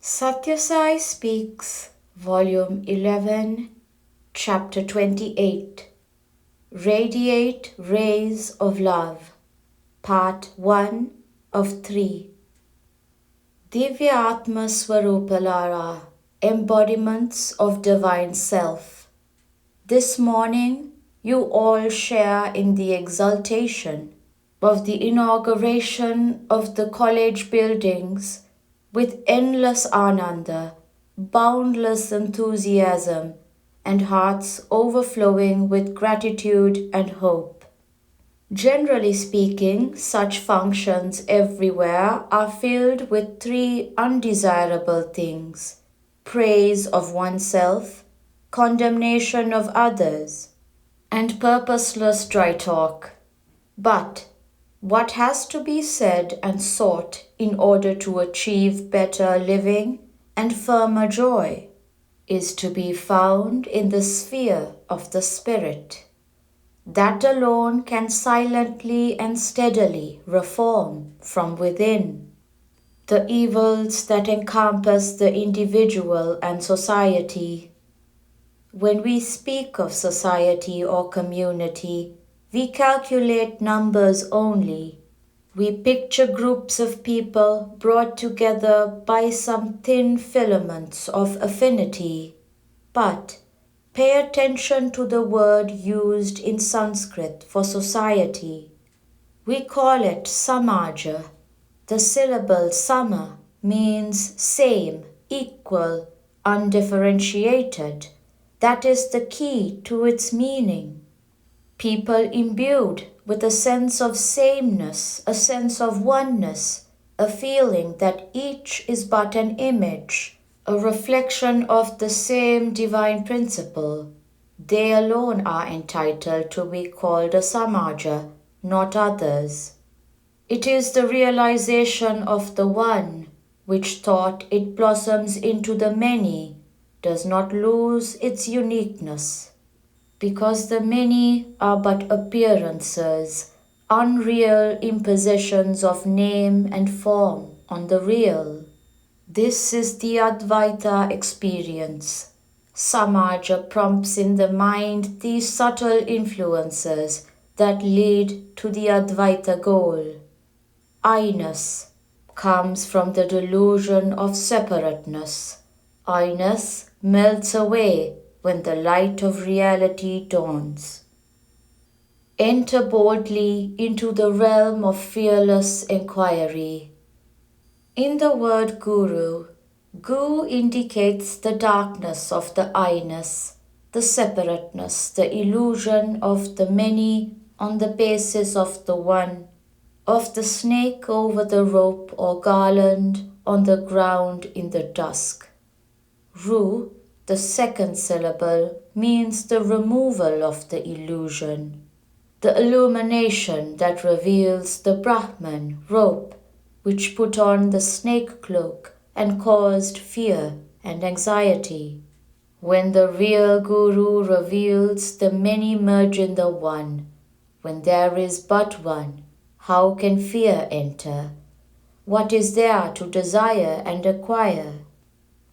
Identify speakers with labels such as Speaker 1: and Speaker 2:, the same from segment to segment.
Speaker 1: Sathya Sai Speaks, Volume 11, Chapter 28, Radiate Rays of Love, Part 1 of 3. Divyatma Swarupalara, embodiments of Divine Self. This morning, you all share in the exultation of the inauguration of the college buildings with endless ananda, boundless enthusiasm, and hearts overflowing with gratitude and hope. Generally speaking, such functions everywhere are filled with three undesirable things: praise of oneself, condemnation of others, and purposeless dry talk. But what has to be said and sought in order to achieve better living and firmer joy is to be found in the sphere of the spirit. That alone can silently and steadily reform from within the evils that encompass the individual and society. When we speak of society or community, we calculate numbers only. We picture groups of people brought together by some thin filaments of affinity. But pay attention to the word used in Sanskrit for society. We call it samaja. The syllable sama means same, equal, undifferentiated. That is the key to its meaning. People imbued with a sense of sameness, a sense of oneness, a feeling that each is but an image, a reflection of the same divine principle. They alone are entitled to be called a samaja, not others. It is the realization of the one, which thought it blossoms into the many, does not lose its uniqueness. Because the many are but appearances, unreal impositions of name and form on the real. This is the Advaita experience. Samaja prompts in the mind these subtle influences that lead to the Advaita goal. I-ness comes from the delusion of separateness. I-ness melts away when the light of reality dawns. Enter boldly into the realm of fearless inquiry. In the word guru, gu indicates the darkness of the I-ness, the separateness, the illusion of the many on the basis of the one, of the snake over the rope or garland on the ground in the dusk. Ru, the second syllable, means the removal of the illusion, the illumination that reveals the Brahman, rope, which put on the snake cloak and caused fear and anxiety. When the real Guru reveals the many merge in the one, when there is but one, how can fear enter? What is there to desire and acquire?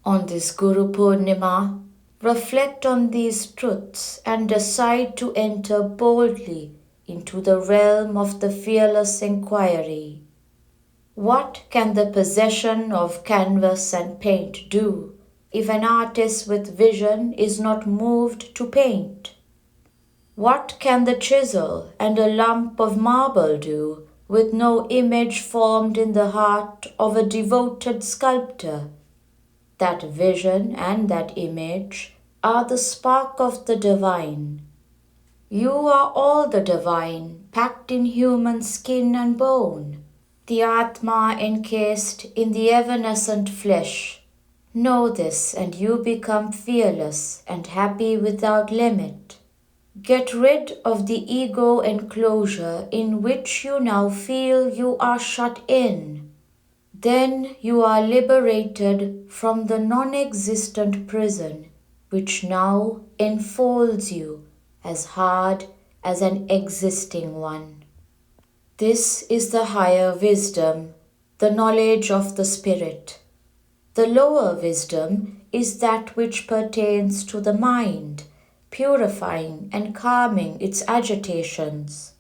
Speaker 1: On this Guru Purnima, reflect on these truths and decide to enter boldly into the realm of the fearless inquiry. What can the possession of canvas and paint do if an artist with vision is not moved to paint? What can the chisel and a lump of marble do with no image formed in the heart of a devoted sculptor? That vision and that image are the spark of the divine. You are all the divine, packed in human skin and bone, the Atma encased in the evanescent flesh. Know this and you become fearless and happy without limit. Get rid of the ego enclosure in which you now feel you are shut in. Then you are liberated from the non-existent prison which now enfolds you as hard as an existing one. This is the higher wisdom, the knowledge of the Spirit. The lower wisdom is that which pertains to the mind, purifying and calming its agitations.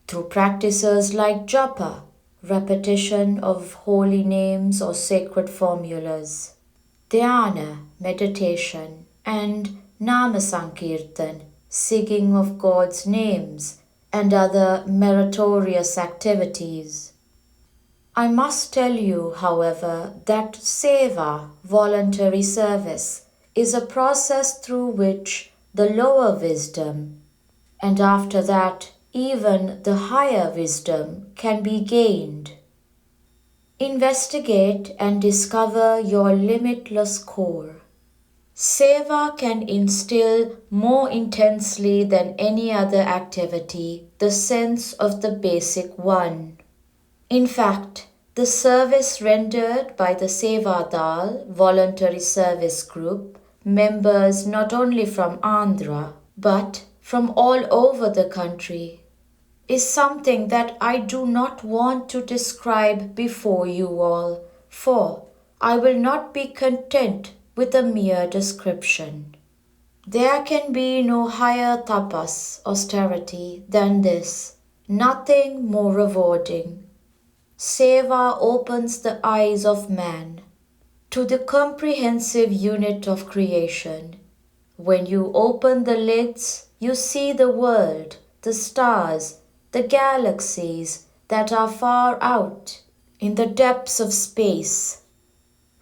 Speaker 1: Through practices like japa, repetition of holy names or sacred formulas, dhyana, meditation, and nama sankirtan, singing of God's names, and other meritorious activities. I must tell you, however, that seva, voluntary service, is a process through which the lower wisdom, and after that even the higher wisdom, can be gained. Investigate and discover your limitless core. Seva can instill more intensely than any other activity the sense of the basic one. In fact, the service rendered by the Sevadal voluntary service group members not only from Andhra but from all over the country is something that I do not want to describe before you all, for I will not be content with a mere description. There can be no higher tapas, austerity, than this, nothing more rewarding. Seva opens the eyes of man to the comprehensive unit of creation. When you open the lids, you see the world, the stars, the galaxies that are far out in the depths of space.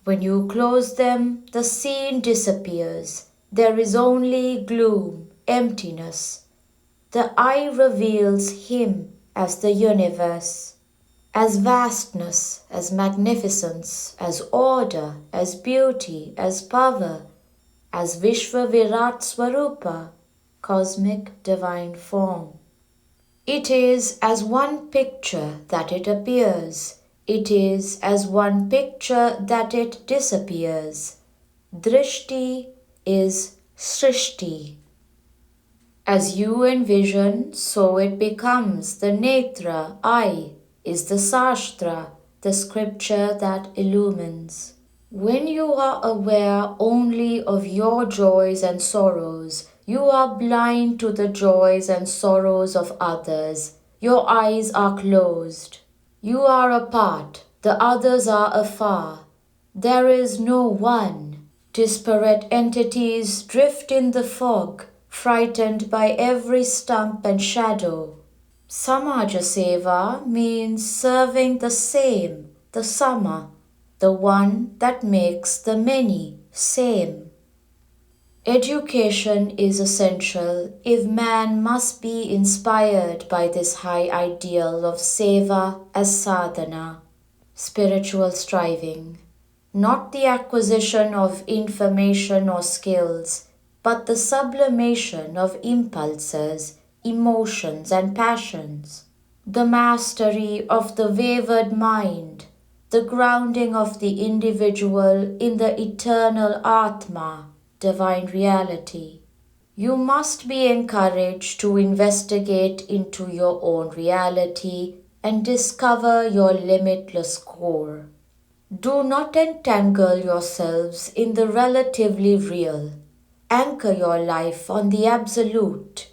Speaker 1: When you close them, the scene disappears. There is only gloom, emptiness. The eye reveals Him as the universe, as vastness, as magnificence, as order, as beauty, as power, as Vishva Virat Swarupa, cosmic divine form. It is as one picture that it appears. It is as one picture that it disappears. Drishti is Srishti. As you envision, so it becomes. The netra, eye, is the sastra, the scripture that illumines. When you are aware only of your joys and sorrows, you are blind to the joys and sorrows of others. Your eyes are closed. You are apart, the others are afar. There is no one. Disparate entities drift in the fog, frightened by every stump and shadow. Samaja Seva means serving the same, the sama, the one that makes the many same. Education is essential if man must be inspired by this high ideal of seva as sadhana, spiritual striving, not the acquisition of information or skills, but the sublimation of impulses, emotions and passions, the mastery of the wavered mind, the grounding of the individual in the eternal Atma, divine reality. You must be encouraged to investigate into your own reality and discover your limitless core. Do not entangle yourselves in the relatively real. Anchor your life on the absolute.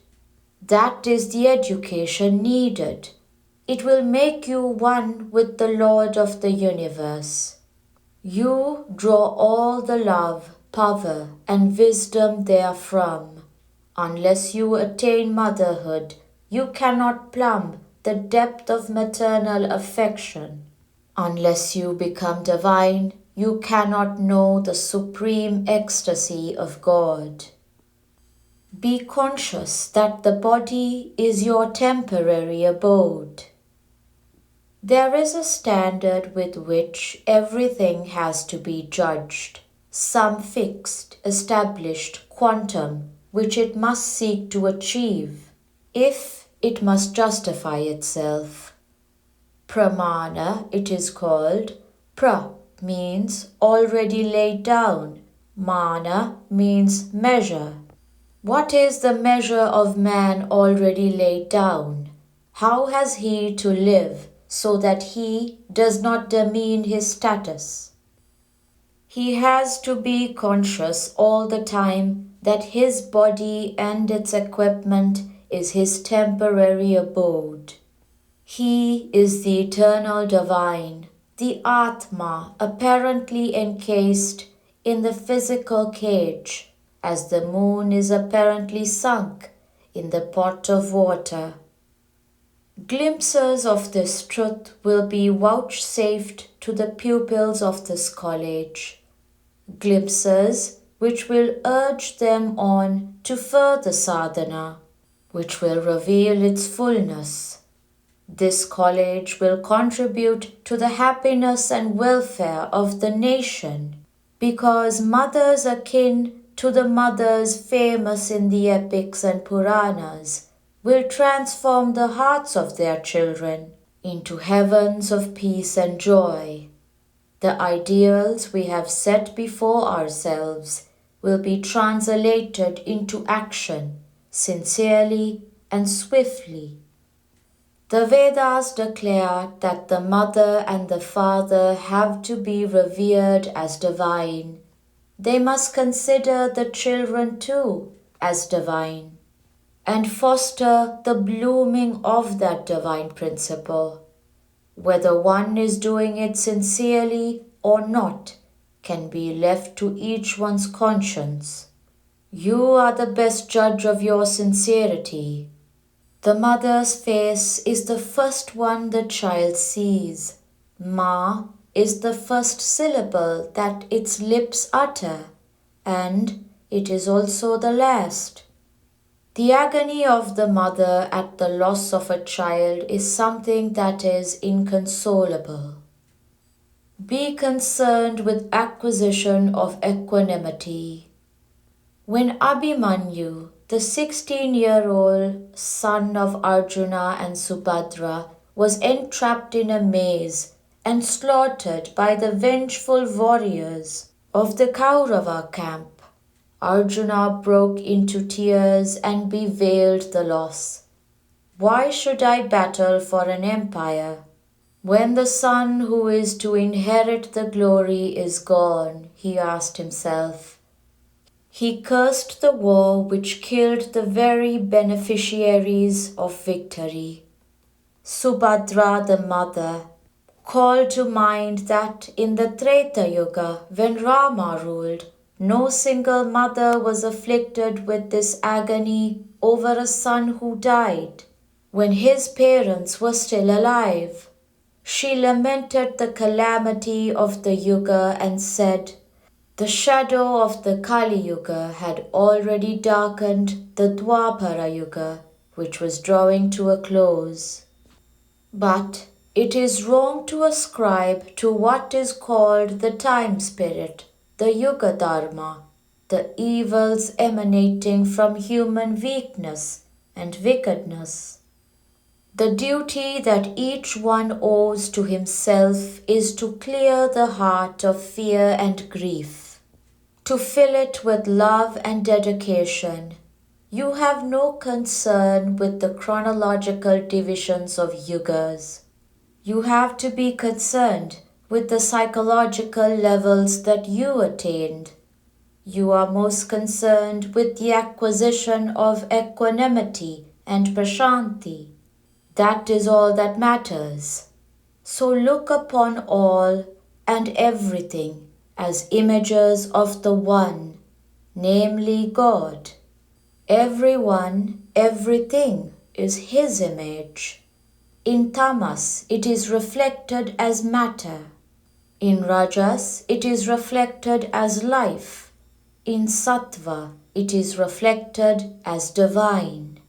Speaker 1: That is the education needed. It will make you one with the Lord of the universe. You draw all the love, power, and wisdom therefrom. Unless you attain motherhood, you cannot plumb the depth of maternal affection. Unless you become divine, you cannot know the supreme ecstasy of God. Be conscious that the body is your temporary abode. There is a standard with which everything has to be judged, some fixed, established quantum which it must seek to achieve, if it must justify itself. Pramana it is called. Pra means already laid down. Mana means measure. What is the measure of man already laid down? How has he to live so that he does not demean his status? He has to be conscious all the time that his body and its equipment is his temporary abode. He is the eternal divine, the Atma apparently encased in the physical cage, as the moon is apparently sunk in the pot of water. Glimpses of this truth will be vouchsafed to the pupils of this college, glimpses which will urge them on to further sadhana, which will reveal its fullness. This college will contribute to the happiness and welfare of the nation, because mothers akin to the mothers famous in the epics and Puranas will transform the hearts of their children into heavens of peace and joy. The ideals we have set before ourselves will be translated into action sincerely and swiftly. The Vedas declare that the mother and the father have to be revered as divine. They must consider the children too as divine and foster the blooming of that divine principle. Whether one is doing it sincerely or not can be left to each one's conscience. You are the best judge of your sincerity. The mother's face is the first one the child sees. Ma is the first syllable that its lips utter, and it is also the last. The agony of the mother at the loss of a child is something that is inconsolable. Be concerned with acquisition of equanimity. When Abhimanyu, the 16-year-old son of Arjuna and Subhadra, was entrapped in a maze and slaughtered by the vengeful warriors of the Kaurava camp, Arjuna broke into tears and bewailed the loss. Why should I battle for an empire? When the son who is to inherit the glory is gone, he asked himself. He cursed the war which killed the very beneficiaries of victory. Subhadra, the mother, called to mind that in the Treta Yuga, when Rama ruled, no single mother was afflicted with this agony over a son who died, when his parents were still alive. She lamented the calamity of the Yuga and said, the shadow of the Kali Yuga had already darkened the Dwapara Yuga, which was drawing to a close. But it is wrong to ascribe to what is called the time spirit, the Yuga Dharma, the evils emanating from human weakness and wickedness. The duty that each one owes to himself is to clear the heart of fear and grief, to fill it with love and dedication. You have no concern with the chronological divisions of yugas. You have to be concerned with the psychological levels that you attained. You are most concerned with the acquisition of equanimity and prashanti. That is all that matters. So look upon all and everything as images of the One, namely God. Everyone, everything is His image. In Tamas, it is reflected as matter. In Rajas, it is reflected as life. In Sattva, it is reflected as divine.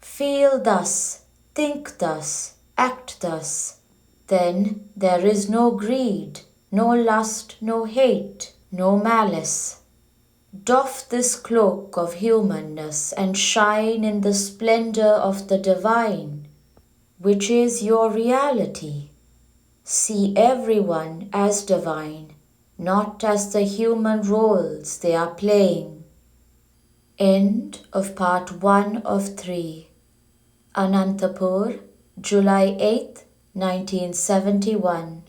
Speaker 1: Feel thus, think thus, act thus. Then there is no greed, no lust, no hate, no malice. Doff this cloak of humanness and shine in the splendor of the divine, which is your reality. See everyone as divine, not as the human roles they are playing. End of part 1 of 3. Anantapur, July 8, 1971.